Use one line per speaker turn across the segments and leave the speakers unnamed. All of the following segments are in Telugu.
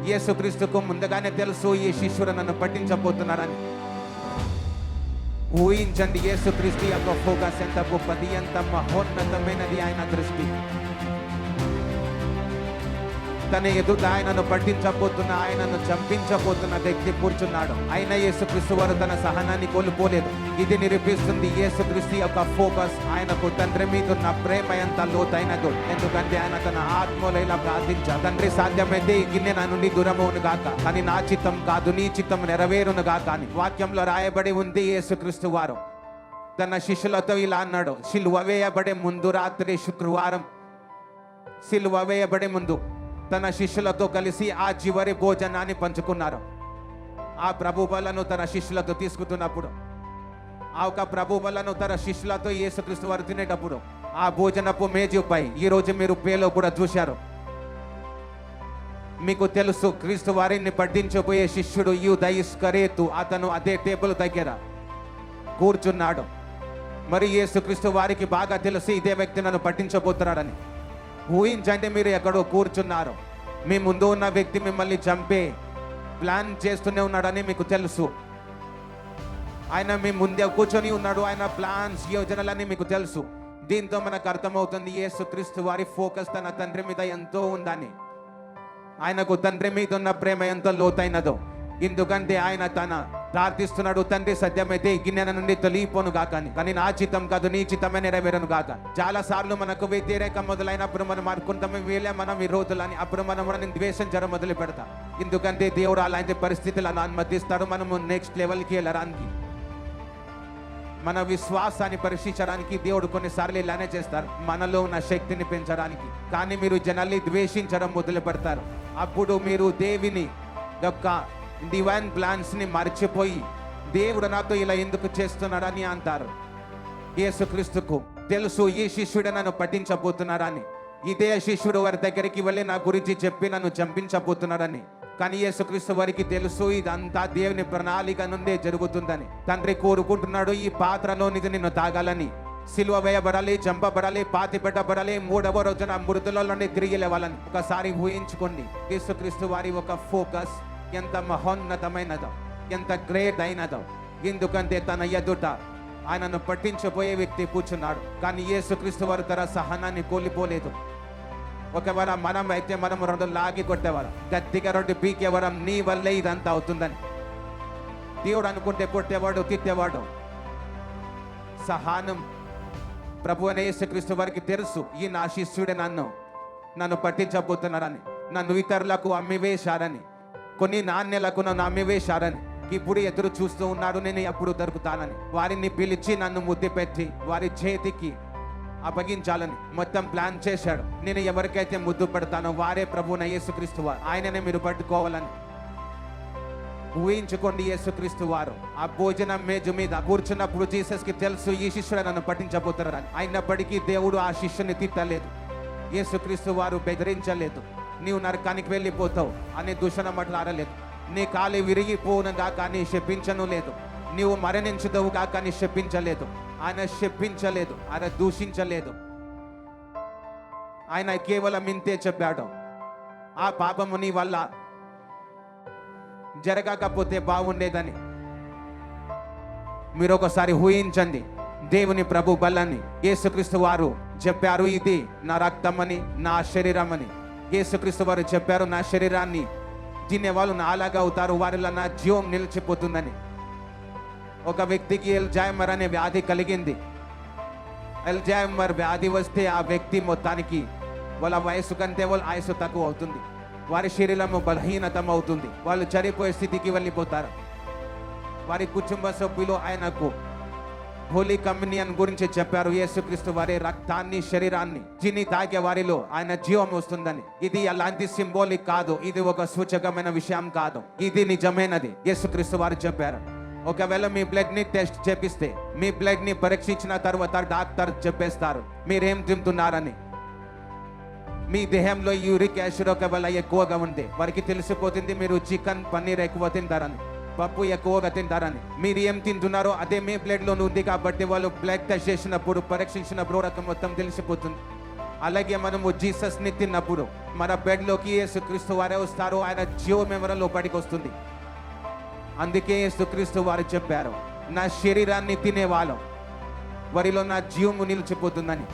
యేసుక్రీస్తుకు ముందుగానే తెలుసు ఈ శిష్యుడు నన్ను పట్టించబోతున్నారని. ఊహించండి, యేసుక్రీస్తు యొక్క ఫోకస్ ఎంత గొప్పది, ఎంత మహోన్నతమైనది ఆయన దృష్టి. తన ఎదుట ఆయనను పట్టించబోతున్న, ఆయనను చంపించబోతున్న వ్యక్తి కూర్చున్నాడు. అయినా యేసుక్రీస్తు వారు తన సహనాన్ని కోల్పోలేదు. ఇది నిరూపిస్తుంది యేసుక్రీస్తు యొక్క ఫోకస్ ఆయనకు తండ్రి మీద ఉన్న ప్రేమ ఎంత లోతైనదో. ఎందుకంటే ఆయన తన ఆత్మలో ఇలా ప్రార్థించాడు, తండ్రి సాధ్యమైతే ఈ గిన్నె నా నుండి దూరమవును గాక, కానీ నా చిత్తం కాదు నీ చిత్తం నెరవేరును గాక అని వాక్యంలో రాయబడి ఉంది. యేసుక్రీస్తు వారు తన శిష్యులతో ఇలా అన్నాడు, సిలువ వేయబడే ముందు రాత్రి శుక్రవారం సిలువ వేయబడే ముందు తన శిష్యులతో కలిసి ఆ చివరి భోజనాన్ని పంచుకున్నారు. ఆ ప్రభు బలను తన శిష్యులతో తీసుకుతున్నప్పుడు, ఆ ఒక ప్రభు బలను తన శిష్యులతో యేసుక్రీస్తు వారు తినేటప్పుడు ఆ భోజనపు మేజుపై ఈరోజు మీరు పేలో కూడా చూశారు. మీకు తెలుసు, క్రీస్తు వారిని పట్టించబోయే శిష్యుడు యూదా ఇస్కరియోతు, అతను అదే టేబుల్ దగ్గర కూర్చున్నాడు. మరి యేసుక్రీస్తు వారికి బాగా తెలుసు ఇదే వ్యక్తి నన్ను పట్టించబోతున్నాడని. ఊహించండి, మీరు ఎక్కడో కూర్చున్నారు, మీ ముందు ఉన్న వ్యక్తి మిమ్మల్ని చంపే ప్లాన్ చేస్తూనే ఉన్నాడని మీకు తెలుసు. ఆయన మీ ముందే కూర్చొని ఉన్నాడు, ఆయన ప్లాన్స్ యోజనలని మీకు తెలుసు. దీంతో మనకు అర్థమవుతుంది యేసుక్రీస్తు వారి ఫోకస్ తన తండ్రి మీద ఎంతో ఉందని. ఆయనకు తండ్రి మీద ఉన్న ప్రేమ ఎంతో లోతైనదో. ఎందుకంటే ఆయన తన ప్రార్థిస్తున్నాడు, తండ్రి సత్యమైతే ఈ గిన్నె నుండి తొలిగిపోను గాక అని, కానీ నా చిత్తం కాదు నీ చిత్తమే నెరవేరను గాక. చాలా సార్లు మనకు వ్యతిరేక మొదలైనప్పుడు మనం అనుకుంటాము వీళ్ళే మనం విరోధులని, అప్పుడు మనం ద్వేషించడం మొదలు పెడతాం. ఎందుకంటే దేవుడు అలాంటి పరిస్థితులను అనుమతిస్తాడు మనము నెక్స్ట్ లెవెల్కి వెళ్ళడానికి. మన విశ్వాసాన్ని పరీక్షించడానికి దేవుడు కొన్నిసార్లు ఇలానే చేస్తారు, మనలో ఉన్న శక్తిని పెంచడానికి. కానీ మీరు జనాల్ని ద్వేషించడం మొదలు పెడతారు. అప్పుడు మీరు దేవుని యొక్క డివైన్ ప్లాన్స్ ని మర్చిపోయి దేవుడు నాతో ఇలా ఎందుకు చేస్తున్నాడని అంటారు. యేసుక్రీస్తుకు తెలుసు ఈ శిష్యుడు నన్ను పట్టించబోతున్నారని. ఇదే శిష్యుడు వారి దగ్గరికి వెళ్ళి నా గురించి చెప్పి నన్ను చంపించబోతున్నాడని. కానీ యేసుక్రీస్తు వారికి తెలుసు ఇదంతా దేవుని ప్రణాళిక నుండే జరుగుతుందని. తండ్రి కోరుకుంటున్నాడు ఈ పాత్రలోనిది నిన్ను తాగాలని, సిలువ వేయబడాలి, చంపబడాలి, పాతి పెట్టబడాలి, 3వ రోజున మృతుల నుండి తిరిగి లేవాలని. ఒకసారి ఊహించుకోండి యేసుక్రీస్తు వారి ఒక ఫోకస్ ఎంత మహోన్నతమైనదో, ఎంత గ్రేట్ అయినదో. ఎందుకంటే తన ఎదుట ఆయనను పట్టించబోయే వ్యక్తి కూర్చున్నాడు. కానీ యేసుక్రీస్తు వారు తన సహనాన్ని కోల్పోలేదు. ఒకవేళ మనం అయితే మనం 2 లాగి కొట్టేవాళ్ళం, గట్టిగా 2 పీకేవారం, నీ వల్లే ఇదంతా అవుతుందని. దేవుడు అనుకుంటే కొట్టేవాడు, తిట్టేవాడు. సహనం ప్రభు అయిన యేసుక్రీస్తు వారికి తెలుసు ఈ నా శిష్యుడే నన్ను పట్టించబోతున్నారని, నన్ను ఇతరులకు అమ్మివేశారని, కొన్ని నాణ్యలకు నన్ను అమ్మివేశారని. ఇప్పుడు ఎదురు చూస్తూ ఉన్నాడు నేను ఎప్పుడు దొరుకుతానని. వారిని పిలిచి నన్ను ముద్దు పెట్టి వారి చేతికి అప్పగించాలని మొత్తం ప్లాన్ చేశాడు. నేను ఎవరికైతే ముద్దు పెడతానో వారే ప్రభువున యేసుక్రీస్తు వారు, ఆయననే మీరు పట్టుకోవాలని. ఊహించుకోండి, యేసుక్రీస్తు వారు ఆ భోజనం మేజు మీద కూర్చున్నప్పుడు జీసస్ కి తెలుసు ఈ శిష్యుడు నన్ను పట్టించబోతున్నారని. అయినప్పటికీ దేవుడు ఆ శిష్యుని తిట్టలేదు, యేసుక్రీస్తు వారు బెదిరించలేదు, నీవు నరకానికి వెళ్ళిపోతావు అని దూషణ మాట్లాడలేదు, నీ కాలు విరిగిపోనుగా కానీ శపించను లేదు, నీవు మరణించుదవుగా కానీ శపించలేదు. ఆయన శపించలేదు, ఆయన దూషించలేదు. ఆయన కేవలం ఇంతే చెప్పాడు, ఆ పాపము నీ వల్ల జరగకపోతే బాగుండేదని. మీరు ఒకసారి ఊహించండి దేవుని ప్రభు బలాన్ని. యేసుక్రీస్తు వారు చెప్పారు ఇది నా రక్తమని, నా శరీరం అని. యేసుక్రీస్తు వారు చెప్పారు నా శరీరాన్ని తినే వాళ్ళు నాలాగా అవుతారు, వారిలో నా జీవం నిలిచిపోతుందని. ఒక వ్యక్తికి అల్జైమర్ అనే వ్యాధి కలిగింది. అల్జైమర్ వ్యాధి వస్తే ఆ వ్యక్తి మొత్తానికి వాళ్ళ వయసు కంటే వాళ్ళ ఆయుసు తక్కువ అవుతుంది, వారి శరీరము బలహీనతం అవుతుంది, వాళ్ళు చనిపోయే స్థితికి వెళ్ళిపోతారు. వారి కుటుంబ సభ్యులు ఆయనకు హోలీ కమ్యూనియన్ గురించి చెప్పారు. యేసుక్రీస్తు వారి రక్తాన్ని శరీరాన్ని తిని తాగే వారిలో ఆయన జీవం వస్తుందని. ఇది అలాంటి సింబాలిక్ కాదు, ఇది ఒక సూచకమైన విషయం కాదు, ఇది నిజమైనది. యేసుక్రీస్తు వారు చెప్పారు, ఒకవేళ మీ బ్లడ్ ని టెస్ట్ చేపిస్తే, మీ బ్లడ్ ని పరీక్షించిన తర్వాత డాక్టర్ చెప్పేస్తారు మీరేం తింటున్నారని. మీ దేహంలో యూరిక్ యాసిడ్ ఒకవేళ ఎక్కువగా ఉంటే వారికి తెలిసిపోతుంది మీరు చికెన్, పన్నీర్ ఎక్కువ తింటారని, పప్పు ఎక్కువగా తింటారని. మీరు ఏం తింటున్నారో అదే మీ బ్లడ్ లో ఉంది కాబట్టి వాళ్ళు బ్లడ్ టెస్ట్ చేసినప్పుడు, పరీక్షించినప్పుడు రకం మొత్తం తెలిసిపోతుంది. అలాగే మనము జీసస్ని తిన్నప్పుడు మన బెడ్లోకి యేసుక్రీస్తు వారే వస్తారు. ఆయన జీవం ఎవరి లోపలికి వస్తుంది. అందుకే యేసుక్రీస్తు వారు చెప్పారు, నా శరీరాన్ని తినేవాళ్ళం వారిలో నా జీవము నిలిచిపోతుందని.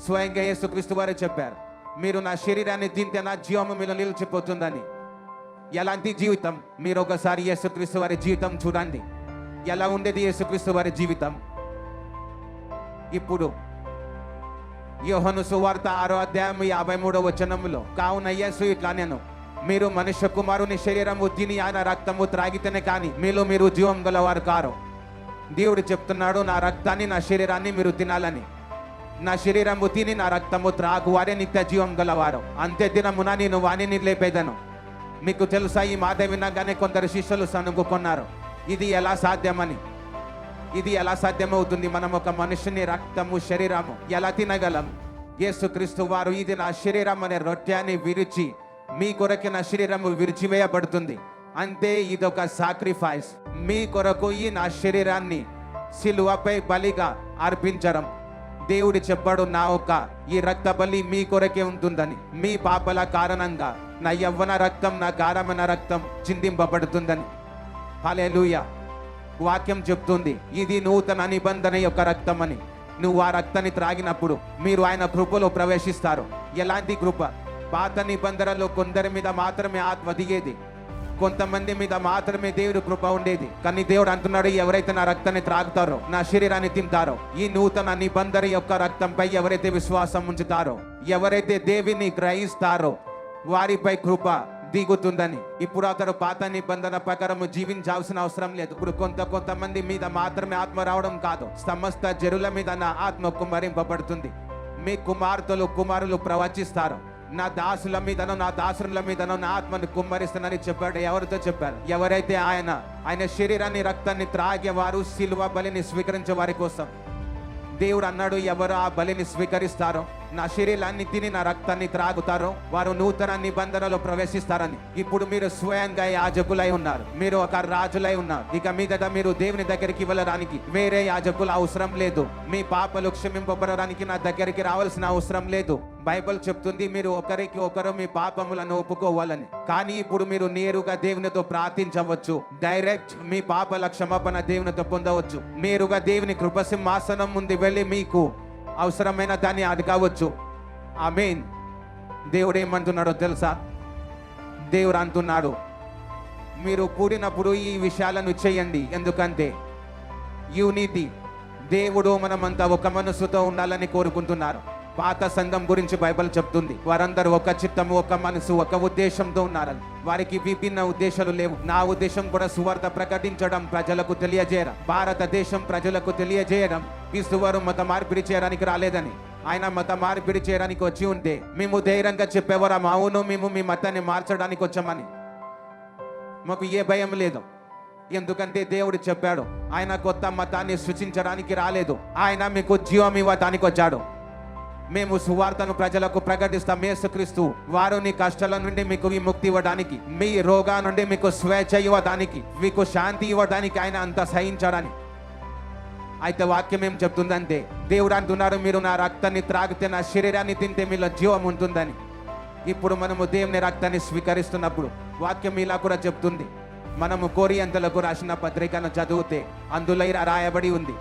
స్వయంగా యేసుక్రీస్తు వారే చెప్పారు, మీరు నా శరీరాన్ని తింటే నా జీవము మీలో నిలిచిపోతుందని. ఎలాంటి జీవితం? మీరు ఒకసారి యేసుక్రీస్తు వారి జీవితం చూడండి. ఎలా ఉండేది యేసుక్రీస్తు వారి జీవితం? ఇప్పుడు యోహాను సువార్త 6వ అధ్యాయం 53వ వచనములో, కావున యేసు ఇట్లా నేను, మీరు మనుష్య కుమారుని శరీరము తిని ఆయన రక్తము త్రాగితేనే కానీ మీలో మీరు జీవం గలవారు కారు. దేవుడు చెప్తున్నాడు, నా రక్తాన్ని నా శరీరాన్ని మీరు తినాలని. నా శరీరము తిని నా రక్తము త్రాగు వారే నిత్య జీవం గలవారు. అంతే దినమున నేను వాణిని లేపేదను. మీకు తెలుసా, ఈ మాట వినగానే కొందరు శిష్యులు సనుగుకున్నారు, ఇది ఎలా సాధ్యమని. ఇది ఎలా సాధ్యమవుతుంది? మనం ఒక మనుషుని రక్తము శరీరము ఎలా తినగలం? యేసుక్రీస్తు వారు, ఇది నా శరీరం అనే రొట్టెని విరిచి, మీ కొరకు నా శరీరము విరిచివేయబడుతుంది. అంతే, ఇదొక సాక్రిఫైస్. మీ కొరకు ఈ నా శరీరాన్ని సిలువపై బలిగా అర్పించడం. దేవుడు చెప్పాడు, నా ఒక ఈ రక్త బలి మీ కొరకే ఉంటుందని. మీ పాపల కారణంగా నా యవ్వన రక్తం, నా గారమైన రక్తం చిందింపబడుతుందని. హల్లెలూయా. వాక్యం చెప్తుంది, ఇది నూతన నిబంధన యొక్క రక్తం అని. నువ్వు ఆ రక్తాన్ని త్రాగినప్పుడు మీరు ఆయన కృపలో ప్రవేశిస్తారు. ఎలాంటి కృప? పాత నిబంధనలో కొందరి మీద మాత్రమే ఆత్మ దిగేది, కొంతమంది మీద మాత్రమే దేవుడు కృప ఉండేది. కానీ దేవుడు అంటున్నాడు, ఎవరైతే నా రక్తాన్ని త్రాగుతారో, నా శరీరాన్ని తింటారో, ఈ నూతన నిబంధన యొక్క రక్తంపై ఎవరైతే విశ్వాసం ఉంచుతారో, ఎవరైతే దేవుని గ్రహిస్తారో, వారిపై కృప దిగుతుందని. ఇప్పుడు అతడు పాత నిబంధన ప్రకారం జీవించాల్సిన అవసరం లేదు. ఇప్పుడు కొంతమంది మీద మాత్రమే ఆత్మ రావడం కాదు, సమస్త జనుల మీద నా ఆత్మ కుమ్మరింపబడుతుంది. మీ కుమారులు ప్రవచిస్తారు. నా దాసుల మీదనో నా దాసుల మీదనో నా ఆత్మను కుమ్మరిస్తానని చెప్పాడు. ఎవరితో చెప్పారు? ఎవరైతే ఆయన శరీరాన్ని రక్తాన్ని త్రాగేవారు, సిలువ బలిని స్వీకరించే వారి కోసం. దేవుడు అన్నాడు, ఎవరు ఆ బలిని స్వీకరిస్తారో, నా శరీరాన్ని తిని నా రక్తాన్ని త్రాగుతారో, వారు నూతన నిబంధనలో ప్రవేశిస్తారని. ఇప్పుడు మీరు స్వయంగా యాజకులై ఉన్నారు, మీరు ఒక రాజులై ఉన్నారు. ఇక మీదట మీరు దేవుని దగ్గరికి వెళ్ళడానికి వేరే యాజకులు అవసరం లేదు. మీ పాపలు క్షమింపబడడానికి నా దగ్గరికి రావాల్సిన అవసరం లేదు. బైబిల్ చెప్తుంది, మీరు ఒకరికి ఒకరు మీ పాపములను ఒప్పుకోవాలని. కానీ ఇప్పుడు మీరు నేరుగా దేవునితో ప్రార్థించవచ్చు. డైరెక్ట్ మీ పాపల క్షమాపణ దేవునితో పొందవచ్చు. నేరుగా దేవుని కృపసింహాసనం ముందు వెళ్ళి మీకు అవసరమైన దాన్ని అడగవచ్చు. ఆమేన్. దేవుడు ఏమంటున్నాడో తెలుసా? దేవుడు అంటున్నాడు, మీరు కూడినప్పుడు ఈ విషయాలను చేయండి. ఎందుకంటే యూనిటీ, దేవుడు మనమంతా ఒక మనసుతో ఉండాలని కోరుకుంటున్నారు. పాత సంఘం గురించి బైబిల్ చెప్తుంది, వారందరూ ఒక చిత్తము, ఒక మనసు, ఒక ఉద్దేశంతో ఉన్నారని. వారికి విభిన్న ఉద్దేశాలు లేవు. నా ఉద్దేశం కూడా సువార్త ప్రకటించడం, ప్రజలకు తెలియజేయడం, భారతదేశం ప్రజలకు తెలియజేయడం. క్రీస్తువారు మత మార్పిడి చేయడానికి రాలేదని, ఆయన మత మార్పిడి చేయడానికి వచ్చి ఉంటే మేము ధైర్యంగా చెప్పేవారం, అవును మేము మీ మతాన్ని మార్చడానికి వచ్చామని. మాకు ఏ భయం లేదు. ఎందుకంటే దేవుడు చెప్పాడు, ఆయన కొత్త మతాన్ని సృష్టించడానికి రాలేదు, ఆయన మీకు జీవం ఇవ్వడానికి వచ్చాడు. మేము సువార్తను ప్రజలకు ప్రకటిస్తాం. యేసుక్రీస్తు వారు నీ కష్టాల నుండి మీకు విముక్తి ఇవ్వడానికి, మీ రోగా నుండి మీకు స్వేచ్ఛ ఇవ్వడానికి, మీకు శాంతి ఇవ్వడానికి ఆయన అంత సహించడని. అయితే వాక్యం ఏం చెప్తుందంటే, దేవుడు అంటున్నారు, మీరు నా రక్తాన్ని త్రాగితే, నా శరీరాన్ని తింటే మీలో జీవం ఉంటుందని. ఇప్పుడు మనము దేవుని రక్తాన్ని స్వీకరిస్తున్నప్పుడు వాక్యం ఇలా కూడా చెప్తుంది. మనము కొరింథీయులకు రాసిన పత్రికను చదివితే అందులో ఇలా రాయబడి ఉంది.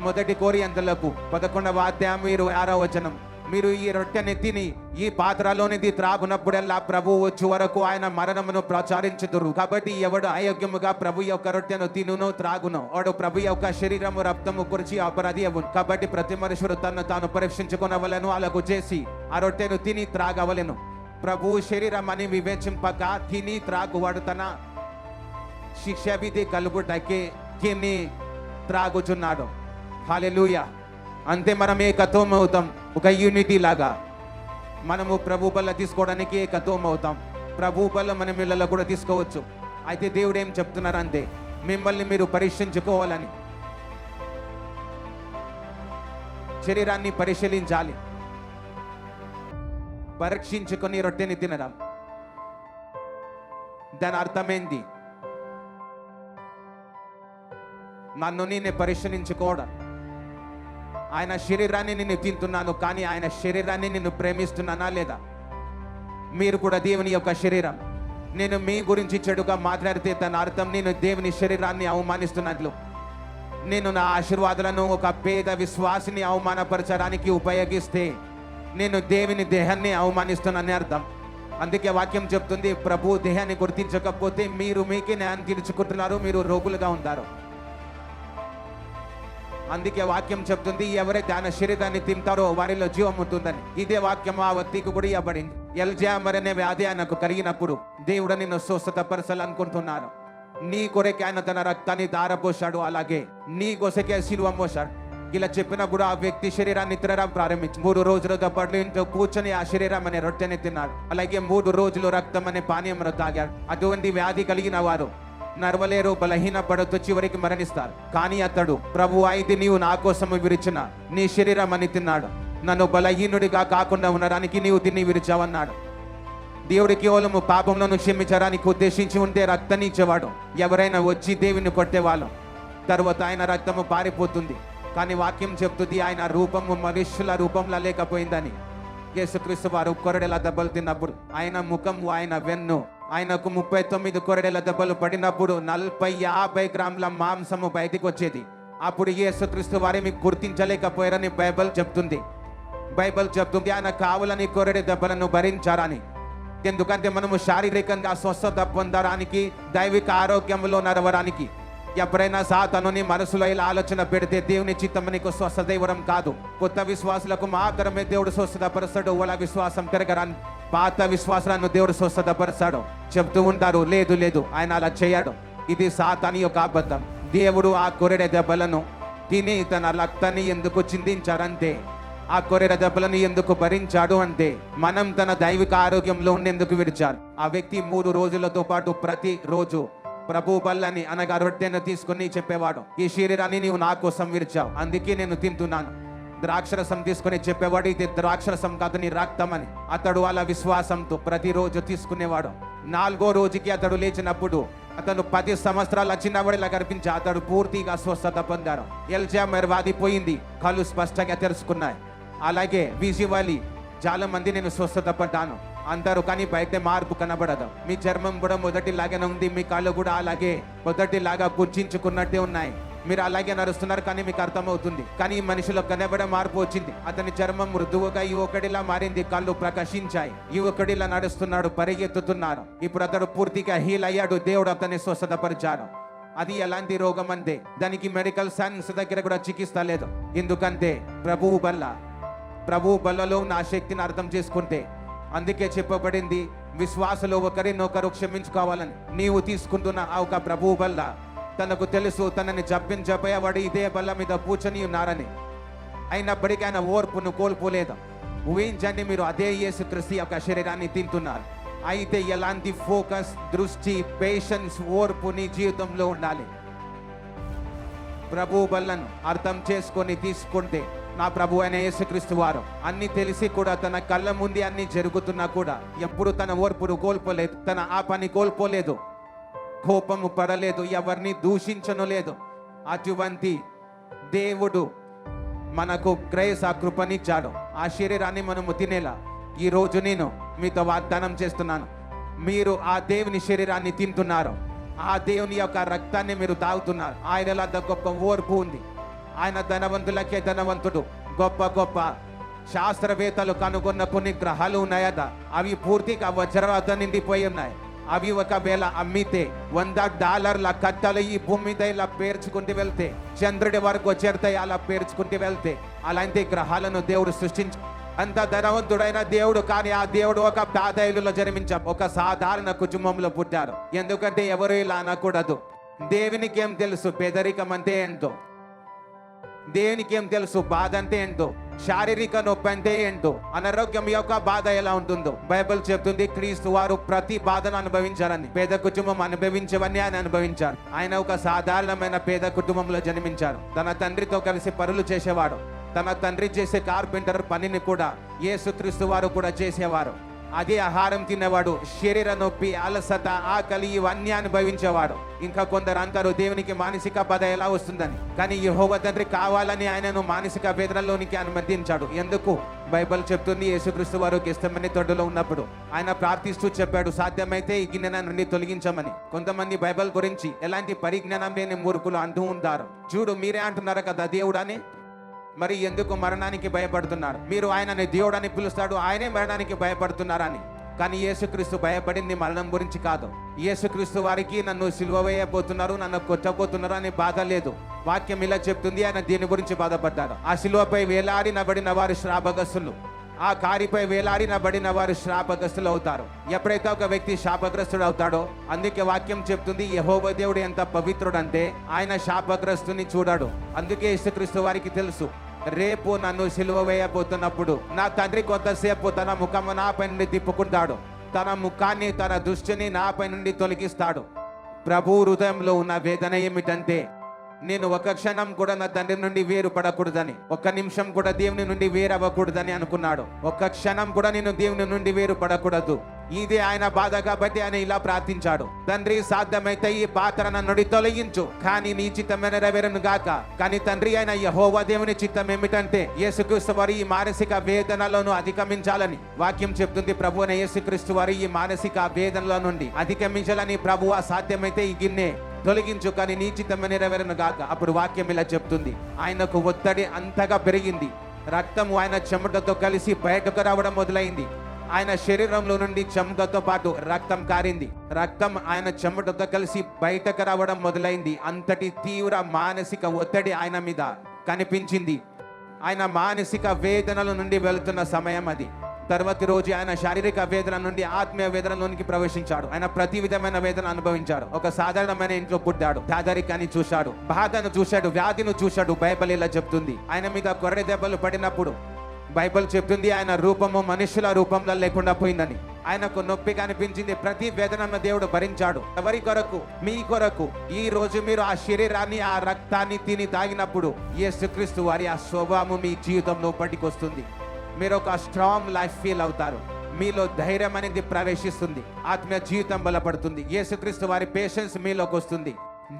మొదటి కొరింథీయులకు 11వ అధ్యాయం 26వ వచనం, మీరు ఈ రొట్టెని తిని ఈ పాత్రలోనిది త్రాగునప్పుడల్లా ప్రభు వచ్చే వరకు ఆయన మరణమును ప్రచారించుదురు. కాబట్టి ఎవడు అయోగ్యముగా ప్రభు యొక్క రొట్టెను తినును త్రాగును, వాడు ప్రభు యొక్క శరీరము రక్తము గురించి అపరాధి అవ్వును. కాబట్టి ప్రతి మనుషుడు తను తాను పరీక్షించుకొనవలెను, అలాగు చేసి ఆ రొట్టెను తిని త్రాగవలెను. ప్రభు శరీరం అని వివేచింపక తిని త్రాగువాడు తన శిక్ష విధి కలుగుటకే తిని త్రాగుచున్నాడు. హల్లెలూయా. అంతే, మనం ఏకత్వం అవుతాం. ఒక యూనిటీ లాగా మనము ప్రభు బల్ల తీసుకోవడానికి ఏకత్వం అవుతాం. ప్రభు బల్ల మనం ఇళ్ళలో కూడా తీసుకోవచ్చు. అయితే దేవుడు ఏం చెప్తున్నారంటే, మిమ్మల్ని మీరు పరీక్షించుకోవాలని, శరీరాన్ని పరిశీలించాలి. పరీక్షించుకొని రొట్టెని తినడం, దాని అర్థమైంది నన్ను నేనే పరిశీలించుకోవడం. ఆయన శరీరాన్ని నేను తింటున్నాను, కానీ ఆయన శరీరాన్ని నేను ప్రేమిస్తున్నానా లేదా? మీరు కూడా దేవుని యొక్క శరీరం. నేను మీ గురించి చెడుగా మాట్లాడితే తన అర్థం నేను దేవుని శరీరాన్ని అవమానిస్తున్నట్లు. నేను నా ఆశీర్వాదాలను ఒక పేద విశ్వాసిని అవమానపరచడానికి ఉపయోగిస్తే నేను దేవుని దేహాన్ని అవమానిస్తున్నానని అర్థం. అందుకే వాక్యం చెప్తుంది, ప్రభు దేహాన్ని గుర్తించకపోతే మీరు మీకే న్యాయం తీర్చుకుంటున్నారు, మీరు రోగులుగా ఉంటారు. అందుకే వాక్యం చెప్తుంది, ఎవరైతే ఆయన శరీరాన్ని తింటారో వారిలో జీవం ఉంటుందని. ఇదే వాక్యం ఆ వ్యక్తికి కూడా ఇవ్వబడింది. ఎల్జామర్ అనే వ్యాధి ఆయనకు కలిగినప్పుడు దేవుడు నిన్ను స్వస్థతపరచాలనుకుంటున్నాను. నీ కొరకే ఆయన తన రక్తాన్ని ధారపోశాడు, అలాగే నీ కొసకే శిలువ మోశాడు. ఇలా చెప్పినప్పుడు ఆ వ్యక్తి శరీరాన్ని తినడం ప్రారంభించి 3 రోజులుగా పాటు ఇంట్లో కూర్చొని ఆ శరీరం అనే రొట్టెని తిన్నాడు. అలాగే 3 రోజులు రక్తం అనే పానీయం తాగాడు. అటువంటి వ్యాధి కలిగిన వారు నడవలేరు, బలహీనపడుతూ చివరికి మరణిస్తారు. కానీ అతడు, ప్రభు అయితే నీవు నా కోసము విరిచిన నీ శరీరం అని తిన్నాడు, నన్ను బలహీనుడిగా కాకుండా ఉండడానికి నీవు తిని విరిచావన్నాడు. దేవుడి కేవలము పాపంలో క్షమించడానికి ఉద్దేశించి ఉంటే రక్తాన్ని ఇచ్చేవాడు. ఎవరైనా వచ్చి దేవుని కొట్టేవాళ్ళు, తర్వాత ఆయన రక్తము పారిపోతుంది. కానీ వాక్యం చెప్తుంది ఆయన రూపము మనుష్యుల రూపంలో లేకపోయిందని. యేసుక్రీస్తు వారు కొరడెల దెబ్బలు తిన్నప్పుడు ఆయన ముఖము, ఆయన వెన్ను, ఆయనకు 39 కొరడెల దెబ్బలు పడినప్పుడు 40-50 గ్రాముల మాంసము బయటికి వచ్చేది. అప్పుడు యేసుక్రీస్తు వారి మీకు గుర్తించలేకపోయారని బైబిల్ చెప్తుంది. ఆయన కావాలని కొరడే దెబ్బలను భరించారని. ఎందుకంటే మనము శారీరకంగా స్వస్థత పొందడానికి, దైవిక ఆరోగ్యంలో నడవడానికి. ఎప్పుడైనా సాతానుని మనసులో ఇలా ఆలోచన పెడితే దేవుని చిత్తం నీకు స్వస్థత ఇవ్వడం కాదు. కొత్త విశ్వాసులకు మాత్రమే దేవుడు స్వస్థతపరుస్తాడు. వాళ్ళ విశ్వాసం పెరగరాని పాత విశ్వాసాలను దేవుడు స్వస్థతపరుస్తాడు. చెప్తూ ఉంటారు, లేదు లేదు ఆయన అలా చేయడు. ఇది సాతాను యొక్క అబద్ధం. దేవుడు ఆ కొరడే దెబ్బలను తిని తన రక్తాన్ని ఎందుకు చిందించారంటే, ఆ కొరడే దెబ్బలను ఎందుకు భరించాడు అంటే, మనం తన దైవిక ఆరోగ్యంలో ఉండేందుకు విడిచారు. ఆ వ్యక్తి 3 రోజులతో పాటు ప్రతి రోజు ప్రభు బల్లని అనగా రొట్టెను తీసుకుని చెప్పేవాడు, ఈ శరీరాన్ని నీవు నా కోసం విరిచావు, అందుకే నేను తింటున్నాను. ద్రాక్షరసం తీసుకుని చెప్పేవాడు, ఇది ద్రాక్షరసం కాదు నీ రక్తం అని. అతడు అలా విశ్వాసంతో ప్రతిరోజు తీసుకునేవాడు. 4వ రోజుకి అతడు లేచినప్పుడు అతను 10 సంవత్సరాల చిన్నవాడిలా కనిపించి అతడు పూర్తిగా స్వస్థత పొందారు. ఎల్జామర్ వ్యాధి పోయింది, కళ్ళు స్పష్టంగా తెరుచుకున్నాయి. అలాగే విజువలి చాలా మంది నేను స్వస్థత పడ్డాను అంటారు, కానీ బయట మార్పు కనబడదు. మీ చర్మం కూడా మొదటిలాగానే ఉంది, మీ కాళ్ళు కూడా అలాగే మొదటిలాగా గుర్తించుకున్నట్టే ఉన్నాయి. మీరు అలాగే నడుస్తున్నారు, కానీ మీకు అర్థమవుతుంది. కానీ ఈ మనిషిలో కనబడే మార్పు వచ్చింది. అతని చర్మం మృదువుగా యువకుడిలా మారింది, కళ్ళు ప్రకాశించాయి, యువకుడిలా నడుస్తున్నాడు, పరిగెత్తుతున్నారు. ఇప్పుడు అతడు పూర్తిగా హీల్ అయ్యాడు. దేవుడు అతన్ని స్వస్థతపరిచాడు. అది ఎలాంటి రోగం అంటే దానికి మెడికల్ సైన్స్ దగ్గర కూడా చికిత్స లేదు. ఎందుకంటే ప్రభు బల్లలో నా శక్తిని అర్థం చేసుకుంటే. అందుకే చెప్పబడింది, విశ్వాసలో ఒకరినొకరు క్షమించుకోవాలని. నీవు తీసుకుంటున్న ఆ ఒక ప్రభు బల్ల తనకు తెలుసు, తనని జప్పించబోయేవాడు ఇదే బల్ల మీద కూర్చొని ఉన్నారని. అయినప్పటికీ ఆయన ఓర్పును కోల్పోలేదు. ఊహించండి, మీరు అదే యేసుక్రీస్తు యొక్క శరీరాన్ని తింటున్నారు. అయితే ఎలాంటి ఫోకస్, దృష్టి, పేషెన్స్, ఓర్పు నీ జీవితంలో ఉండాలి. ప్రభు బల్లను అర్థం చేసుకొని తీసుకుంటే, నా ప్రభు అయిన యేసుక్రీస్తు వారు అన్ని తెలిసి కూడా తన కళ్ళ ముందు అన్ని జరుగుతున్నా కూడా ఎప్పుడు తన ఓర్పును కోల్పోలేదు, తన ఆపని కోల్పోలేదు, కోపము పడలేదు, ఎవరిని దూషించను లేదు. అటువంటి దేవుడు మనకు గ్రేస్, ఆ కృపనిచ్చాడు. ఆ శరీరాన్ని మనము తినేలా ఈ రోజు నేను మీతో వాగ్దానం చేస్తున్నాను. మీరు ఆ దేవుని శరీరాన్ని తింటున్నారు, ఆ దేవుని యొక్క రక్తాన్ని మీరు తాగుతున్నారు. ఆయనలో అంత గొప్ప ఓర్పు ఉంది. ఆయన ధనవంతులకే ధనవంతుడు. గొప్ప గొప్ప శాస్త్రవేత్తలు కనుగొన్న కొన్ని గ్రహాలు ఉన్నాయట, అవి పూర్తిగా వజ్రాలతో నిండిపోయి ఉన్నాయి. అవి ఒకవేళ అమ్మితే $100 కట్టలు ఈ భూమి మీద ఇలా పేర్చుకుంటూ వెళ్తే చంద్రుడి వరకు చేరుతాయి. అలా పేర్చుకుంటూ వెళ్తే అలాంటి గ్రహాలను దేవుడు సృష్టించి అంత ధనవంతుడైన దేవుడు. కానీ ఆ దేవుడు ఒక పేదయిలులో జన్మించారు, ఒక సాధారణ కుటుంబంలో పుట్టారు. ఎందుకంటే ఎవరు ఇలా అనకూడదు. దేవునికి ఏం తెలుసు పేదరికం అంటే ఏంటో, దేవునికి ఏం తెలుసు బాధ అంటే ఏంటో, శారీరక నొప్పి అంటే ఏంటో, అనారోగ్యం యొక్క బాధ ఎలా ఉంటుందో. బైబిల్ చెప్తుంది, క్రీస్తు వారు ప్రతి బాధను అనుభవించారని. పేద కుటుంబం అనుభవించవని ఆయన అనుభవించారు. ఆయన ఒక సాధారణమైన పేద కుటుంబంలో జన్మించారు. తన తండ్రితో కలిసి పనులు చేసేవాడు. తన తండ్రి చేసే కార్పెంటర్ పనిని కూడా యేసుక్రీస్తు వారు కూడా చేసేవారు. అదే ఆహారం తినేవాడు శరీర నొప్పి, అలసట, ఆకలి ఇవన్నీ అనుభవించేవాడు. ఇంకా కొందరు అంటారు దేవునికి మానసిక బాధ ఎలా వస్తుందని. కానీ యెహోవా తండ్రి కావాలని ఆయనను మానసిక వేదనలోనికి అనుమతించాడు. ఎందుకు? బైబిల్ చెప్తుంది, యేసుక్రీస్తు వారు గెత్సేమనే తోటలో ఉన్నప్పుడు ఆయన ప్రార్థిస్తూ చెప్పాడు, సాధ్యమైతే ఈ గిన్నె నుండి తొలగించమని. కొంతమంది బైబిల్ గురించి ఎలాంటి పరిజ్ఞానం లేని మూర్ఖులు అంటూ ఉంటారు, చూడు మీరే అంటున్నారు కదా దేవుడని, మరి ఎందుకు మరణానికి భయపడుతున్నారు? మీరు ఆయనని దేవుడని పిలుస్తాడు, ఆయనే మరణానికి భయపడుతున్నారని. కానీ యేసుక్రీస్తు భయపడింది మరణం గురించి కాదు. యేసుక్రీస్తు వారికి నన్ను సిలువ వేయబోతున్నారు, నన్ను కొట్టబోతున్నారు అని బాధ లేదు. వాక్యం ఇలా చెప్తుంది, ఆయన దీని గురించి బాధపడ్డాడు. ఆ సిలువపై వేలాడినబడిన వారు శ్రాపగ్రస్తులు, ఆ కారిపై వేలాడినబడిన వారు శ్రాపగ్రస్తులు అవుతారు. ఎప్పుడైతే ఒక వ్యక్తి శాపగ్రస్తుడు అవుతాడో, అందుకే వాక్యం చెప్తుంది యెహోవా దేవుడు ఎంత పవిత్రుడంటే ఆయన శాపగ్రస్తుని చూడాడు. అందుకే యేసుక్రీస్తు వారికి తెలుసు, రేపు నన్ను సిలువ వేయబోతున్నప్పుడు నా తండ్రి కొంతసేపు తన ముఖము నాపై నుండి తిప్పుకుంటాడు, తన ముఖాన్ని, తన దృష్టిని నాపై నుండి తొలగిస్తాడు. ప్రభు హృదయంలో ఉన్న వేదన ఏమిటంటే, నేను ఒక క్షణం కూడా నా తండ్రి నుండి వేరుపడకూడదని, ఒక్క నిమిషం కూడా దేవుని నుండి వేరవ్వకూడదని అనుకున్నాడు. ఒక్క క్షణం కూడా నేను దేవుని నుండి వేరుపడకూడదు. ఇదే ఆయన బాధ కాబట్టి ఆయన ఇలా ప్రార్థించాడు, తండ్రి సాధ్యమైతే ఈ పాత్ర నుండి తొలగించు, కానీ నీ చిత్తమే నెరవేరును గాక. కానీ తండ్రి అయిన యెహోవా దేవుని చిత్తం ఏమిటంటే యేసుక్రీస్తు వారు ఈ మానసిక వేదనలను అధిగమించాలని. వాక్యం చెప్తుంది, ప్రభు అయిన యేసుక్రీస్తు వారు ఈ మానసిక వేదనల నుండి అధిగమించాలని. ప్రభువా సాధ్యమైతే ఈ గిన్నె తొలగించు, కానీ నీ చిత్తమే నెరవేరును గాక. అప్పుడు వాక్యం ఇలా చెప్తుంది, ఆయనకు ఒత్తిడి అంతగా పెరిగింది, రక్తము ఆయన చెమటతో కలిసి బయటకు రావడం మొదలైంది. ఆయన శరీరంలో నుండి చెమటతో పాటు రక్తం కారింది, రక్తం ఆయన చెమటతో కలిసి బయటకు రావడం మొదలైంది. అంతటి తీవ్ర మానసిక ఒత్తిడి ఆయన మీద కనిపించింది. ఆయన మానసిక వేదనల నుండి వెళుతున్న సమయం అది. తర్వాతి రోజు ఆయన శారీరక వేదన నుండి ఆత్మీయ వేదనలోనికి ప్రవేశించాడు. ఆయన ప్రతి విధమైన వేదన అనుభవించాడు. ఒక సాధారణమైన ఇంట్లో పుట్టాడు, పేదరికాన్ని చూశాడు, బాధను చూశాడు, వ్యాధిని చూశాడు. బైబిల్ ఇలా చెప్తుంది, ఆయన మీద కొరడ దెబ్బలు పడినప్పుడు బైబిల్ చెప్తుంది ఆయన రూపము మనుషుల రూపంలో లేకుండా పోయిందని. ఆయనకు నొప్పి కనిపించింది, ప్రతి వేదనను దేవుడు భరించాడు. ఎవరి కొరకు? మీ కొరకు. ఈ రోజు మీరు ఆ శరీరాన్ని, ఆ రక్తాన్ని తిని తాగినప్పుడు యేసుక్రీస్తు వారి ఆ స్వభావం మీ జీవితంలో పట్టుకొస్తుంది. మీరు ఒక స్ట్రాంగ్ లైఫ్ ఫీల్ అవుతారు, మీలో ధైర్యం అనేది ప్రవేశిస్తుంది, ఆత్మీయ జీవితం బలపడుతుంది. యేసుక్రీస్తు వారి పేషెన్స్ మీలోకి వస్తుంది.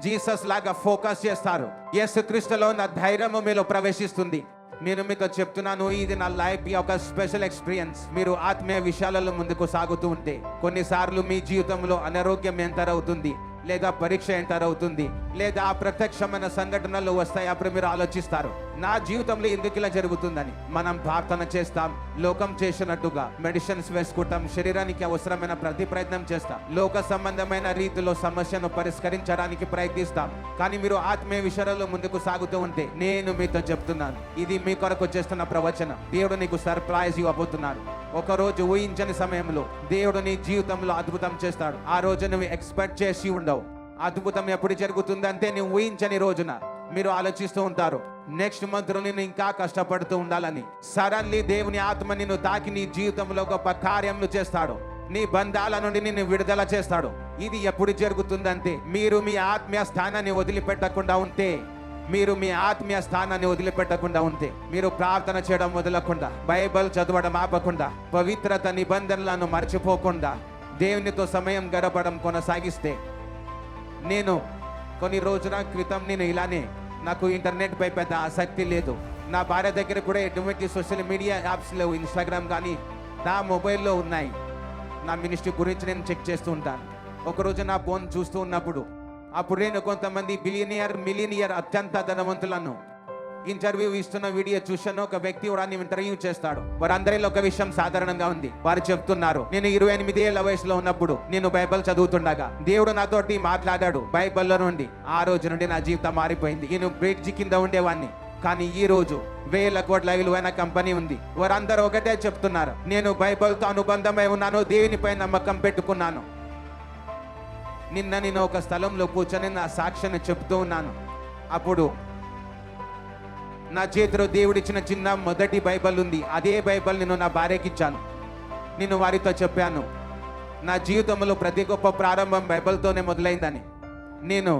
జీసస్ లాగా ఫోకస్ చేస్తారు. యేసుక్రీస్తులో ఉన్న ధైర్యము మీలో ప్రవేశిస్తుంది. నేను మీతో చెప్తున్నాను, ఇది నా లైఫ్ ఒక స్పెషల్ ఎక్స్పీరియన్స్. మీరు ఆత్మీయ విషయాలలో ముందుకు సాగుతూ ఉంటే కొన్నిసార్లు మీ జీవితంలో అనారోగ్యం ఎంటర్ అవుతుంది, లేదా పరీక్ష ఎంటర్ అవుతుంది, లేదా ఆ ప్రత్యక్షమైన సంఘటనలు వస్తాయి. అప్పుడు మీరు ఆలోచిస్తారు, నా జీవితంలో ఎందుకు ఇలా జరుగుతుందని. మనం ప్రార్థన చేస్తాం, లోకం చేసినట్టుగా మెడిసిన్స్ వేసుకుంటాం, శరీరానికి అవసరమైన ప్రతి ప్రయత్నం చేస్తాం, లోక సంబంధమైన రీతిలో సమస్యను పరిష్కరించడానికి ప్రయత్నిస్తాం. కానీ మీరు ఆత్మీయ విషయాలలో ముందుకు సాగుతూ ఉంటే నేను మీతో చెప్తున్నాను, ఇది మీ కొరకు చేస్తున్న ప్రవచనం. దేవుడు నీకు సర్ప్రైజ్ ఇవ్వబోతున్నాడు. ఒక రోజు ఊహించని సమయంలో దేవుడు నీ జీవితంలో అద్భుతం చేస్తాడు. ఆ రోజు నువ్వు ఎక్స్పెక్ట్ చేసి ఉండవు. అద్భుతం ఎప్పుడు జరుగుతుందంటే నువ్వు ఊహించని రోజున. మీరు ఆలోచిస్తూ ఉంటారు, నెక్స్ట్ మంత్ నేను ఇంకా కష్టపడుతూ ఉండాలని. సడన్లీ దేవుని ఆత్మ నిన్ను తాకి నీ జీవితంలో గొప్ప కార్యములు చేస్తాడు, నీ బంధాల నుండి నిన్ను విడుదల చేస్తాడు. ఇది ఎప్పుడు జరుగుతుందంటే మీరు మీ ఆత్మీయ స్థానాన్ని వదిలిపెట్టకుండా ఉంటే, మీరు మీ ఆత్మీయ స్థానాన్ని వదిలిపెట్టకుండా ఉంటే, మీరు ప్రార్థన చేయడం వదలకుండా, బైబిల్ చదవడం ఆపకుండా, పవిత్రత నిబంధనలను మర్చిపోకుండా దేవునితో సమయం గడపడం కొనసాగిస్తే. నేను కొన్ని రోజుల క్రితం నేను ఇలానే, నాకు ఇంటర్నెట్ పై పెద్ద ఆసక్తి లేదు, నా భార్య దగ్గర కూడా ఎటువంటి సోషల్ మీడియా యాప్స్ లేవు, ఇన్స్టాగ్రామ్ కానీ నా మొబైల్లో ఉన్నాయి. నా మినిస్ట్రీ గురించి నేను చెక్ చేస్తూ ఉంటాను. ఒకరోజు నా ఫోన్ చూస్తూ ఉన్నప్పుడు అప్పుడు నేను కొంతమంది మిలియనియర్ అత్యంత ధనవంతులను ఇంటర్వ్యూ ఇస్తున్న వీడియో చూశాను. ఒక వ్యక్తి వారిని ఇంటర్వ్యూ చేస్తాడు. వారందరిలో ఒక విషయం సాధారణంగా ఉంది. వారు చెప్తున్నారు, నేను 28 ఏళ్ల వయసులో ఉన్నప్పుడు నేను బైబిల్ చదువుతుండగా దేవుడు నాతోటి మాట్లాడాడు బైబిల్లో నుండి. ఆ రోజు నుండి నా జీవితం మారిపోయింది. నేను బ్రిడ్జ్ కింద ఉండేవాడిని, కానీ ఈ రోజు 1000 కోట్ల విలువైన కంపెనీ ఉంది. వారందరూ ఒకటే చెప్తున్నారు, నేను బైబిల్తో అనుబంధమై ఉన్నాను, దేవునిపై నమ్మకం పెట్టుకున్నాను. నిన్న నేను ఒక స్థలంలో కూర్చొని నా సాక్ష్యాన్ని చెప్తూ ఉన్నాను. అప్పుడు నా చేతిలో దేవుడిచ్చిన చిన్న మొదటి బైబిల్ ఉంది. అదే బైబిల్ నేను నా భార్యకి ఇచ్చాను. నేను వారితో చెప్పాను, నా జీవితంలో ప్రతి గొప్ప ప్రారంభం బైబిల్తోనే మొదలైందని. నేను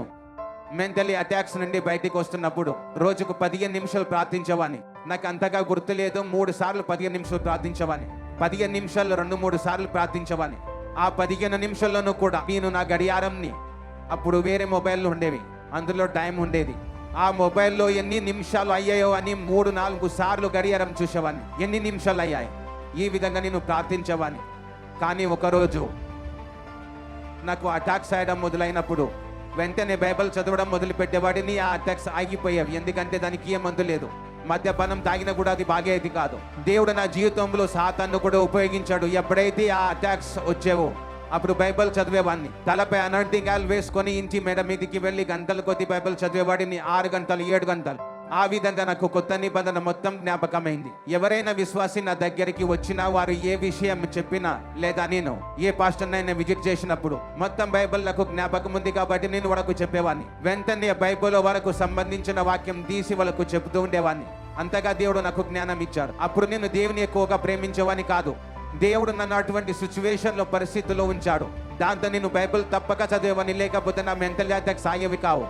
మెంటలీ అటాక్స్ నుండి బయటికి వస్తున్నప్పుడు రోజుకు 15 నిమిషాలు ప్రార్థించేవాడిని. నాకు అంతగా గుర్తులేదు, 3 సార్లు 15 నిమిషాలు ప్రార్థించేవాడిని. 15 నిమిషాల్లో 2-3 సార్లు ప్రార్థించేవాడిని. ఆ 15 నిమిషాల్లోనూ కూడా నేను నా గడియారంని, అప్పుడు వేరే మొబైల్లో ఉండేవి, అందులో టైం ఉండేది, ఆ మొబైల్లో ఎన్ని నిమిషాలు అయ్యాయో అని 3-4 సార్లు గడియారం చూసేవాడిని. ఎన్ని నిమిషాలు అయ్యాయి, ఈ విధంగా నేను ప్రార్థించేవాడిని. కానీ ఒకరోజు నాకు అటాక్స్ అయ్యడం మొదలైనప్పుడు వెంటనే బైబిల్ చదవడం మొదలు పెట్టేవాడిని. ఆ అటాక్స్ ఆగిపోయేవి, ఎందుకంటే దానికి ఏ మందు లేదు. మద్యపానం తాగినా కూడా అది బాగేది కాదు. దేవుడు నా జీవితంలో సాతాను కూడా ఉపయోగించాడు. ఎప్పుడైతే ఆ అటాక్స్ వచ్చేవో అప్పుడు బైబిల్ చదివేవాడిని. తలపై అనాయింటింగ్ ఆయిల్ వేసుకొని ఇంటి మేడ మీదకి వెళ్ళి గంటల కొద్ది బైబిల్ చదివేవాడిని. 6 గంటలు 7 గంటలు. ఆ విధంగా నాకు కొత్త నిబంధన మొత్తం జ్ఞాపకమైంది. ఎవరైనా విశ్వాసి నా దగ్గరికి వచ్చినా, వారు ఏ విషయం చెప్పినా, లేదా నేను ఏ పాస్టర్నైనా విజిట్ చేసినప్పుడు మొత్తం బైబిల్ నాకు జ్ఞాపకం ఉంది కాబట్టి నేను వాళ్ళకు చెప్పేవాడిని. వెంటనే బైబిల్ వరకు సంబంధించిన వాక్యం తీసి వాళ్ళకు చెబుతూ ఉండేవాడిని. అంతగా దేవుడు నాకు జ్ఞానం ఇచ్చాడు. అప్పుడు నేను దేవుని ఎక్కువగా ప్రేమించేవాడిని కాదు. దేవుడు నన్ను అటువంటి సిచ్యువేషన్లో, పరిస్థితుల్లో ఉంచాడు. దాంతో నేను బైబిల్ తప్పక చదివేవాడిని, లేకపోతే నా మెంటల్ అటాక్స్ ఆగేవి కావు.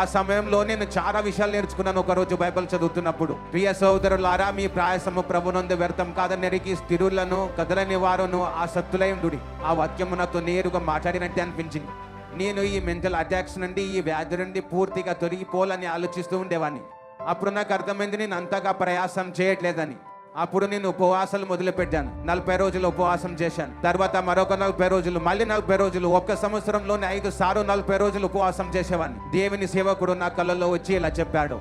ఆ సమయంలో నేను చాలా విషయాలు నేర్చుకున్నాను. ఒకరోజు బైబిల్ చదువుతున్నప్పుడు, ప్రియ సహోదరులారా, మీ ప్రయాసము ప్రభునందు వ్యర్థం కాదనెరిగి స్థిరులను కదలని వారును ఆసక్తులైండుడి. ఆ వాక్యము నాతో నేరుగా మాట్లాడినట్టే అనిపించింది. నేను ఈ మెంటల్ అటాక్స్ నుండి, ఈ వ్యాధి నుండి పూర్తిగా తొలగిపోవాలని ఆలోచిస్తూ ఉండేవాడిని. అప్పుడు నాకు అర్థమైంది నేను అంతగా ప్రయాసం చేయట్లేదని. అప్పుడు నేను ఉపవాసాలు మొదలుపెట్టాను. 40 రోజులు ఉపవాసం చేశాను. తర్వాత మరొక 40 రోజులు, మళ్ళీ 40 రోజులు. ఒక్క సంవత్సరంలోనే 5 సార్లు 40 రోజులు ఉపవాసం చేసేవాడిని. దేవుని సేవకుడు నా కళ్ళలో వచ్చి ఇలా చెప్పాడు,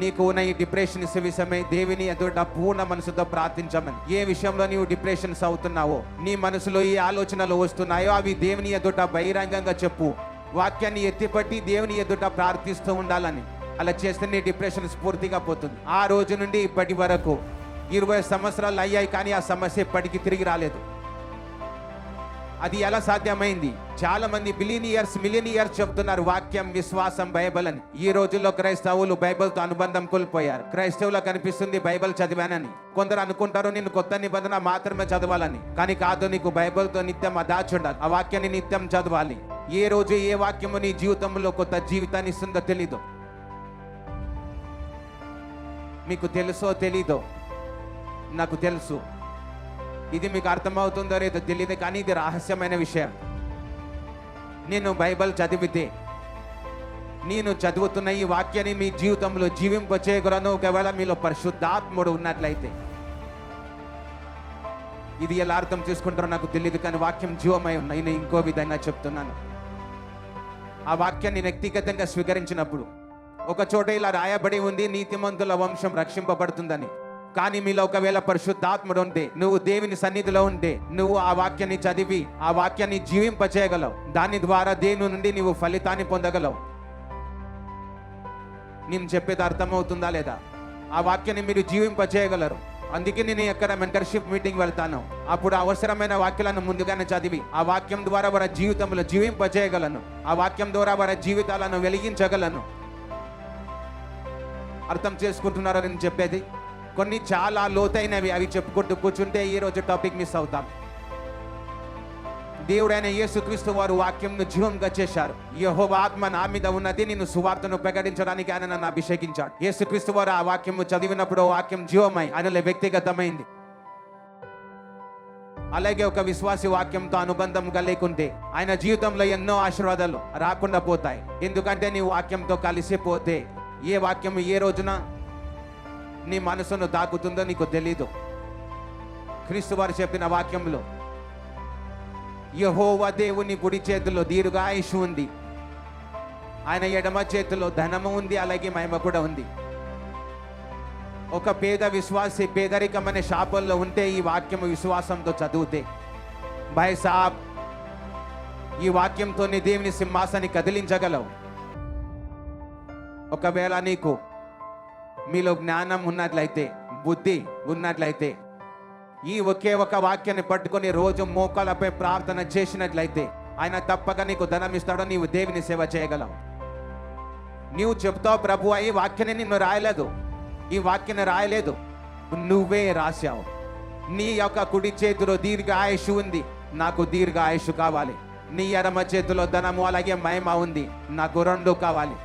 నీకు ఉన్న ఈ డిప్రెషన్ విషయమై దేవుని ఎదుట పూర్ణ మనసుతో ప్రార్థించమని. ఏ విషయంలో నీవు డిప్రెషన్స్ అవుతున్నావో, నీ మనసులో ఏ ఆలోచనలు వస్తున్నాయో అవి దేవుని ఎదుట బహిరంగంగా చెప్పు. వాక్యాన్ని ఎత్తిపట్టి దేవుని ఎదుట ప్రార్థిస్తూ ఉండాలని. అలా చేస్తే నీ డిప్రెషన్ పూర్తిగా పోతుంది. ఆ రోజు నుండి ఇప్పటి వరకు 20 సంవత్సరాలు అయ్యాయి, కానీ ఆ సమస్య ఎప్పటికీ తిరిగి రాలేదు. అది ఎలా సాధ్యమైంది? చాలా మంది మిలియనియర్స్ చెప్తున్నారు వాక్యం, విశ్వాసం, బైబిల్ అని. ఈ రోజుల్లో క్రైస్తవులు బైబిల్తో అనుబంధం కోల్పోయారు. క్రైస్తవులకు కనిపిస్తుంది బైబిల్ చదివానని. కొందరు అనుకుంటారు నేను కొత్త నిబంధన మాత్రమే చదవాలని. కానీ కాదు, నీకు బైబిల్తో నిత్యం అదాచుండాలి. ఆ వాక్యాన్ని నిత్యం చదవాలి. ఏ రోజు ఏ వాక్యము నీ జీవితంలో కొత్త జీవితాన్ని ఇస్తుందో తెలీదు. మీకు తెలుసో తెలీదో, నాకు తెలుసు. ఇది మీకు అర్థమవుతుందో లేదో తెలియదు, కానీ ఇది రహస్యమైన విషయం. నేను బైబిల్ చదివితే, నేను చదువుతున్న ఈ వాక్యాన్ని మీ జీవితంలో జీవింపచేయగలను ఒకవేళ మీలో పరిశుద్ధాత్ముడు ఉన్నట్లయితే. ఇది ఎలా అర్థం చేసుకుంటారో నాకు తెలియదు, కానీ వాక్యం జీవమై ఉన్నాయి. నేను ఇంకో విధంగా చెప్తున్నాను. ఆ వాక్యాన్ని వ్యక్తిగతంగా స్వీకరించినప్పుడు ఒక చోట ఇలా రాయబడి ఉంది, నీతిమంతుల వంశం రక్షింపబడుతుందని. కానీ మీలో ఒకవేళ పరిశుద్ధాత్ముడు ఉంటే, నువ్వు దేవుని సన్నిధిలో ఉంటే, నువ్వు ఆ వాక్యాన్ని చదివి ఆ వాక్యాన్ని జీవింపచేయగలవు. దాని ద్వారా దేవుని నుండి నువ్వు ఫలితాన్ని పొందగలవు. నేను చెప్పేది అర్థమవుతుందా లేదా? ఆ వాక్యాన్ని మీరు జీవింపచేయగలరు. అందుకే నేను ఎక్కడ మెంటర్షిప్ మీటింగ్ వెళ్తాను, అప్పుడు అవసరమైన వాక్యాలను ముందుగానే చదివి ఆ వాక్యం ద్వారా వారి జీవితంలో జీవింపచేయగలను. ఆ వాక్యం ద్వారా వారి జీవితాలను వెలిగించగలను. అర్థం చేసుకుంటున్నారో నేను చెప్పేది? కొన్ని చాలా లోతైనవి, అవి చెప్పుకుంటూ కూర్చుంటే ఈ రోజు టాపిక్ మిస్ అవుతాం. దేవుడైన యేసుక్రీస్తు వారు వాక్యంను జీవంగా చేశారు. యెహోవా ఆత్మ నా మీద ఉన్నది, నేను సువార్తను ప్రకటించడానికి ఆయన నన్ను అభిషేకించాడు. యేసుక్రీస్తు వారు ఆ వాక్యము చదివినప్పుడు వాక్యం జీవమై ఆయనలో వ్యక్తిగతమైంది. అలాగే ఒక విశ్వాసి వాక్యంతో అనుబంధంగా లేకుంటే ఆయన జీవితంలో ఎన్నో ఆశీర్వాదాలు రాకుండా పోతాయి. ఎందుకంటే నీ వాక్యంతో కలిసిపోతే ఏ వాక్యం ఏ రోజున నీ మనసును తాకుతుందో నీకు తెలీదు. క్రీస్తు వారు చెప్పిన వాక్యంలో, యెహోవా దేవుని కుడి చేతిలో దీర్ఘాయుషు ఉంది, ఆయన ఎడమ చేతిలో ధనము ఉంది, అలాగే మహిమ కూడా ఉంది. ఒక పేద విశ్వాసి పేదరికం అనే శాపంలో ఉంటే ఈ వాక్యము విశ్వాసంతో చదివితే, భాయ్ సాబ్, ఈ వాక్యంతోనే దేవుని సింహాసాన్ని కదిలించగలవు. ఒకవేళ నీకు మీలో జ్ఞానం ఉన్నట్లయితే, బుద్ధి ఉన్నట్లయితే, ఈ ఒకే ఒక వాక్యాన్ని పట్టుకొని రోజు మోకాలపై ప్రార్థన చేసినట్లయితే ఆయన తప్పక నీకు ధనం ఇస్తాడో, నీవు దేవుని సేవ చేయగలవు. నీవు చెప్తావు, ప్రభు ఈ వాక్యాన్ని నిన్ను రాయలేదు, ఈ వాక్యాన్ని రాయలేదు, నువ్వే రాశావు. నీ యొక్క కుడి చేతిలో దీర్ఘ ఆయుష్ ఉంది, నాకు దీర్ఘ ఆయుష్ కావాలి. నీ ఎడమ చేతిలో ధనము అలాగే మహిమ ఉంది, నాకు 2 కావాలి.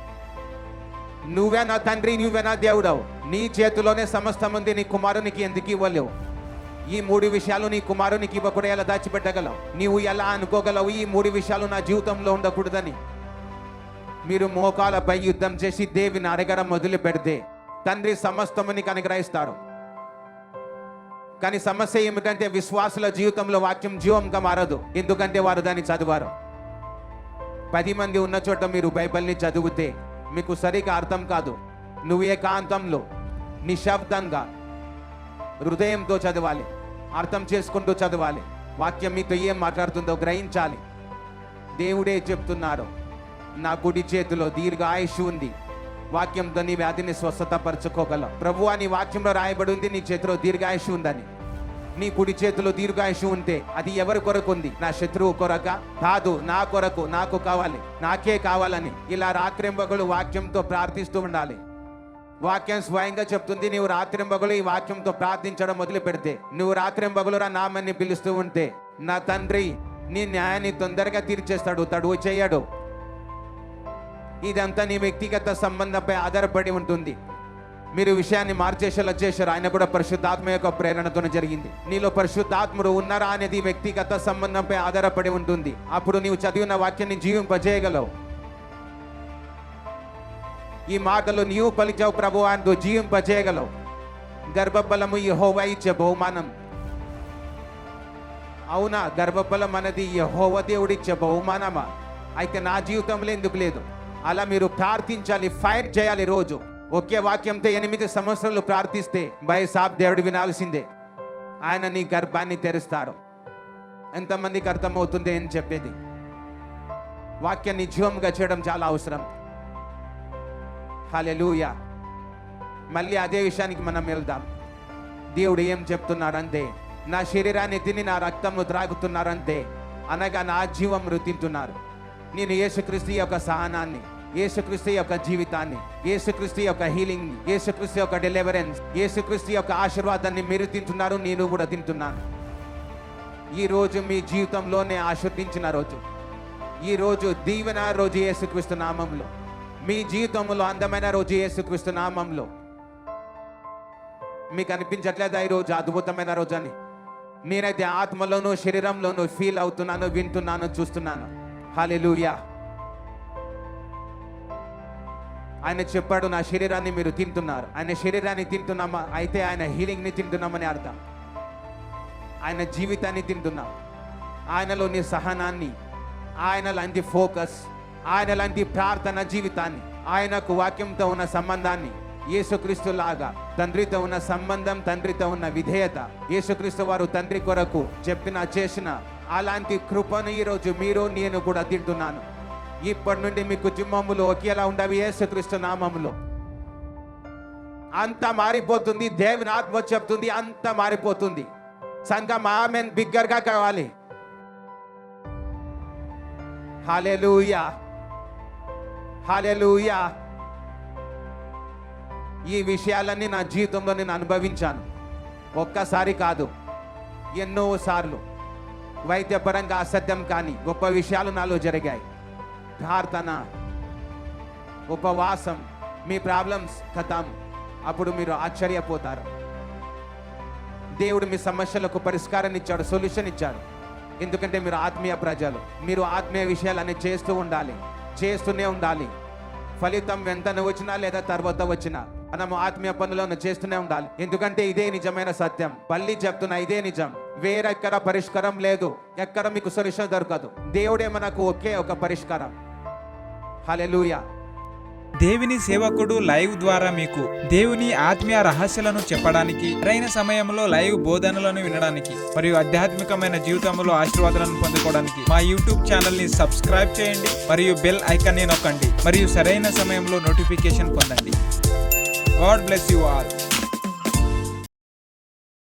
నువ్వే నా తండ్రి, నువ్వే నా దేవుడవు, నీ చేతిలోనే సమస్తం ఉంది, నీ కుమారునికి ఎందుకు ఇవ్వలేవు? ఈ 3 విషయాలు నీ కుమారునికి ఇవ్వకుండా ఎలా దాచిపెట్టగలవు? నీవు ఎలా అనుకోగలవు ఈ 3 విషయాలు నా జీవితంలో ఉండకూడదని? మీరు మోకాలపై యుద్ధం చేసి దేవుని అడగడం మొదలు పెడితే తండ్రి సమస్తము నీకు అనుగ్రహిస్తారు. కానీ సమస్య ఏమిటంటే విశ్వాసుల జీవితంలో వాక్యం జీవంగా మారదు. ఎందుకంటే వారు దాన్ని చదివారు. 10 మంది ఉన్న చోట మీరు బైబిల్ని చదివితే మీకు సరిగా అర్థం కాదు. నువ్వు ఏకాంతంలో నిశ్శబ్దంగా హృదయంతో చదవాలి, అర్థం చేసుకుంటూ చదవాలి. వాక్యం మీతో ఏం మాట్లాడుతుందో గ్రహించాలి. దేవుడే చెప్తున్నారు, నా కుడి చేతిలో దీర్ఘాయుష్ ఉంది, వాక్యంతో నీ వ్యాధిని స్వస్థత పరచుకోగలవు. ప్రభువా, నీ వాక్యంలో రాయబడి ఉంది నీ చేతిలో దీర్ఘాయుష్ ఉందని. నీ కుడి చేతిలో దీర్ఘాయుష్ ఉంటే అది ఎవరి కొరకు ఉంది? నా శత్రువు కొరక కాదు, నా కొరకు, నాకు కావాలి, నాకే కావాలని. ఇలా రాత్రింబగలు వాక్యంతో ప్రార్థిస్తూ ఉండాలి. వాక్యం స్వయంగా చెప్తుంది, నీవు రాత్రింబగలు ఈ వాక్యంతో ప్రార్థించడం మొదలు పెడితే, నువ్వు రాత్రింబగలు నా నామాన్ని పిలుస్తూ ఉంటే నా తండ్రి నీ న్యాయాన్ని తొందరగా తీర్చేస్తాడు, తడువు చేయడు. ఇదంతా నీ వ్యక్తిగత సంబంధంపై ఆధారపడి ఉంటుంది. మీరు విషయాన్ని మార్చేసేలా చేశారు, ఆయన కూడా పరిశుద్ధాత్మ యొక్క ప్రేరణతో జరిగింది. నీలో పరిశుద్ధాత్ముడు ఉన్నారా అనేది వ్యక్తిగత సంబంధంపై ఆధారపడి ఉంటుంది. అప్పుడు నీవు చదివిన వాక్యాన్ని జీవింపజేయగలవు. ఈ మాటలు నీవు పలిచావు ప్రభువా అంటూ జీవింపజేయగలవు. గర్భఫలము యెహోవా ఇచ్చే బహుమానం. అవునా, గర్భఫలం అనేది యెహోవా దేవుడిచ్చే బహుమానమా? అయితే నా జీవితంలో ఎందుకు లేదు? అలా మీరు ప్రార్థించాలి, ఫైట్ చేయాలి. రోజు ఒకే వాక్యంతో 8 సంవత్సరాలు ప్రార్థిస్తే బైసాబ్ దేవుడు వినాల్సిందే. ఆయన నీ గర్భాన్ని తెరుస్తాడు. ఎంతమందికి అర్థమవుతుంది అని చెప్పేది? వాక్యాన్ని జీవంగా చేయడం చాలా అవసరం. హల్లెలూయా. మళ్ళీ అదే విషయానికి మనం వెళ్దాం. దేవుడు ఏం చెప్తున్నారంటే, నా శరీరాన్ని తిని నా రక్తంను త్రాగుతున్నారంటే అనగా నా జీవం తింటున్నారు. నేను యేసుక్రీస్తు యొక్క సహనాన్ని, యేసుక్రీస్తు యొక్క జీవితాన్ని, యేసుక్రీస్తు యొక్క హీలింగ్, యేసుక్రీస్తు యొక్క డెలివరెన్స్, యేసుక్రీస్తు యొక్క ఆశీర్వాదాన్ని మీరు తింటున్నారు, నేను కూడా తింటున్నాను. ఈ రోజు మీ జీవితంలోనే ఆశీర్వదించిన రోజు, ఈ రోజు దీవెన రోజు యేసుక్రీస్తు నామంలో. మీ జీవితంలో అందమైన రోజు యేసుక్రీస్తు నామంలో. మీకు అనిపించట్లేదా ఈ రోజు అద్భుతమైన రోజు అని? నేనైతే ఆత్మలోనూ శరీరంలోనూ ఫీల్ అవుతున్నాను, వింటున్నాను, చూస్తున్నాను. హల్లెలూయా. ఆయన చెప్పాడు, నా శరీరాన్ని మీరు తింటున్నారు. ఆయన శరీరాన్ని తింటున్నామా? అయితే ఆయన హీలింగ్ని తింటున్నామని అర్థం. ఆయన జీవితాన్ని తింటున్నాం, ఆయనలోని సహనాన్ని, ఆయన లాంటి ఫోకస్, ఆయన లాంటి ప్రార్థన జీవితాన్ని, ఆయనకు వాక్యంతో ఉన్న సంబంధాన్ని, యేసుక్రీస్తు లాగా తండ్రితో ఉన్న సంబంధం, తండ్రితో ఉన్న విధేయత, యేసుక్రీస్తు వారు తండ్రి కొరకు చెప్పిన చేసిన అలాంటి కృపను ఈరోజు మీరు నేను కూడా తింటున్నాను. ఇప్పటి నుండి మీ కుటుంబములు ఒకేలా ఉండవి యేసుక్రీస్తు నామములో. అంత మారిపోతుంది. దేవుని ఆత్మ చెప్తుంది, అంత మారిపోతుంది. సంఘం ఆమెన్ బిగ్గరగా కావాలి. హల్లెలూయా, హల్లెలూయా. ఈ విషయాలన్నీ నా జీవితంలో నేను అనుభవించాను. ఒక్కసారి కాదు, ఎన్నో సార్లు. వైద్యపరంగా అసత్యం కానీ గొప్ప విషయాలు నాలో జరిగాయి. ప్రార్థన, ఉపవాసం, మీ ప్రాబ్లమ్స్ ఖతం. అప్పుడు మీరు ఆశ్చర్యపోతారు. దేవుడు మీ సమస్యలకు పరిష్కారం ఇచ్చాడు, సొల్యూషన్ ఇచ్చాడు. ఎందుకంటే మీరు ఆత్మీయ ప్రజలు. మీరు ఆత్మీయ విషయాలన్నీ చేస్తూ ఉండాలి, చేస్తూనే ఉండాలి. ఫలితం వెంటనే వచ్చినా లేదా తర్వాత వచ్చినా మనము ఆత్మీయ పనులను చేస్తూనే ఉండాలి. ఎందుకంటే ఇదే నిజమైన సత్యం. మళ్ళీ చెప్తున్నా, ఇదే నిజం. వేరెక్కడ పరిష్కారం లేదు, ఎక్కడ మీకు సొల్యూషన్ దొరకదు. దేవుడే మనకు ఒకే ఒక పరిష్కారం. హల్లెలూయా.
దేవుని సేవకుడు లైవ్ ద్వారా మీకు దేవుని ఆత్మీయ రహస్యాలను చెప్పడానికి, సరైన సమయంలో లైవ్ బోధనలను వినడానికి మరియు ఆధ్యాత్మికమైన జీవితంలో ఆశీర్వాదాలను పొందుకోవడానికి మా యూట్యూబ్ ఛానల్ ని సబ్స్క్రైబ్ చేయండి మరియు బెల్ ఐకాన్ ని నొక్కండి మరియు సరైన సమయంలో నోటిఫికేషన్ పొందండి. God bless you all.